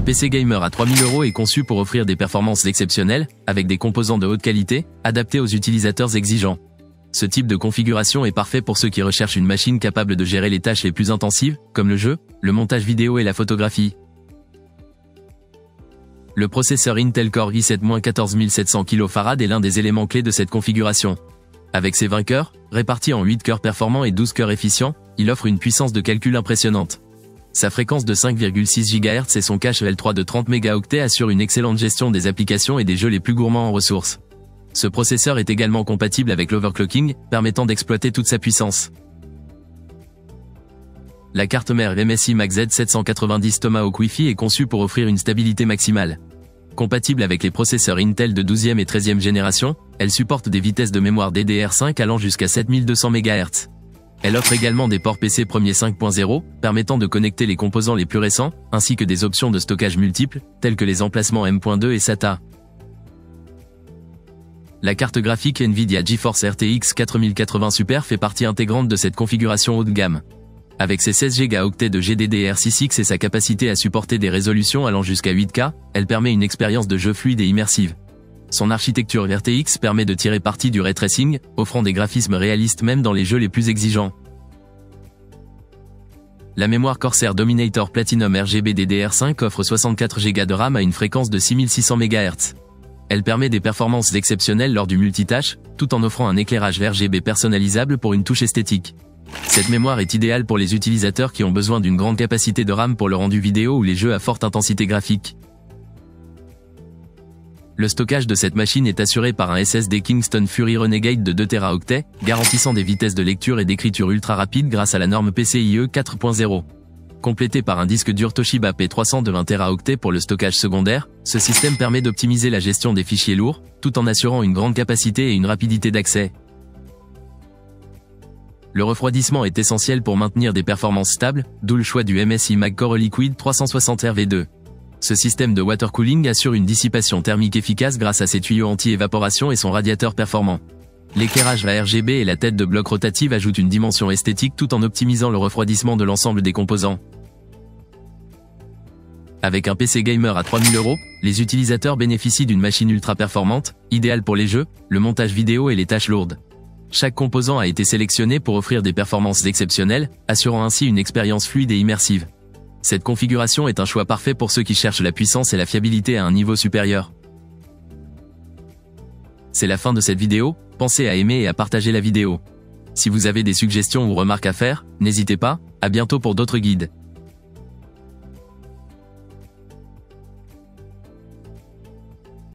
Un PC gamer à 3000 € est conçu pour offrir des performances exceptionnelles, avec des composants de haute qualité, adaptés aux utilisateurs exigeants. Ce type de configuration est parfait pour ceux qui recherchent une machine capable de gérer les tâches les plus intensives, comme le jeu, le montage vidéo et la photographie. Le processeur Intel Core i7-14700 kFarads est l'un des éléments clés de cette configuration. Avec ses 20 cœurs, répartis en 8 cœurs performants et 12 cœurs efficients, il offre une puissance de calcul impressionnante. Sa fréquence de 5,6 GHz et son cache L3 de 30 mégaoctets assurent une excellente gestion des applications et des jeux les plus gourmands en ressources. Ce processeur est également compatible avec l'overclocking, permettant d'exploiter toute sa puissance. La carte mère MSI Max Z790 Tomahawk Wi-Fi est conçue pour offrir une stabilité maximale. Compatible avec les processeurs Intel de 12e et 13e génération, elle supporte des vitesses de mémoire DDR5 allant jusqu'à 7200 MHz. Elle offre également des ports PC premier 5.0, permettant de connecter les composants les plus récents, ainsi que des options de stockage multiples, telles que les emplacements M.2 et SATA. La carte graphique Nvidia GeForce RTX 4080 Super fait partie intégrante de cette configuration haut de gamme. Avec ses 16 Go de GDDR6X et sa capacité à supporter des résolutions allant jusqu'à 8K, elle permet une expérience de jeu fluide et immersive. Son architecture RTX permet de tirer parti du ray tracing, offrant des graphismes réalistes même dans les jeux les plus exigeants. La mémoire Corsair Dominator Platinum RGB DDR5 offre 64 Go de RAM à une fréquence de 6600 MHz. Elle permet des performances exceptionnelles lors du multitâche, tout en offrant un éclairage RGB personnalisable pour une touche esthétique. Cette mémoire est idéale pour les utilisateurs qui ont besoin d'une grande capacité de RAM pour le rendu vidéo ou les jeux à forte intensité graphique. Le stockage de cette machine est assuré par un SSD Kingston Fury Renegade de 2 Teraoctets, garantissant des vitesses de lecture et d'écriture ultra rapides grâce à la norme PCIe 4.0. Complété par un disque dur Toshiba P300 de 1 Teraoctets pour le stockage secondaire, ce système permet d'optimiser la gestion des fichiers lourds, tout en assurant une grande capacité et une rapidité d'accès. Le refroidissement est essentiel pour maintenir des performances stables, d'où le choix du MSI Mag Core Liquid 360 RV2. Ce système de water cooling assure une dissipation thermique efficace grâce à ses tuyaux anti-évaporation et son radiateur performant. L'éclairage RGB et la tête de bloc rotative ajoutent une dimension esthétique tout en optimisant le refroidissement de l'ensemble des composants. Avec un PC gamer à 3000 €, les utilisateurs bénéficient d'une machine ultra performante, idéale pour les jeux, le montage vidéo et les tâches lourdes. Chaque composant a été sélectionné pour offrir des performances exceptionnelles, assurant ainsi une expérience fluide et immersive. Cette configuration est un choix parfait pour ceux qui cherchent la puissance et la fiabilité à un niveau supérieur. C'est la fin de cette vidéo, pensez à aimer et à partager la vidéo. Si vous avez des suggestions ou remarques à faire, n'hésitez pas, à bientôt pour d'autres guides.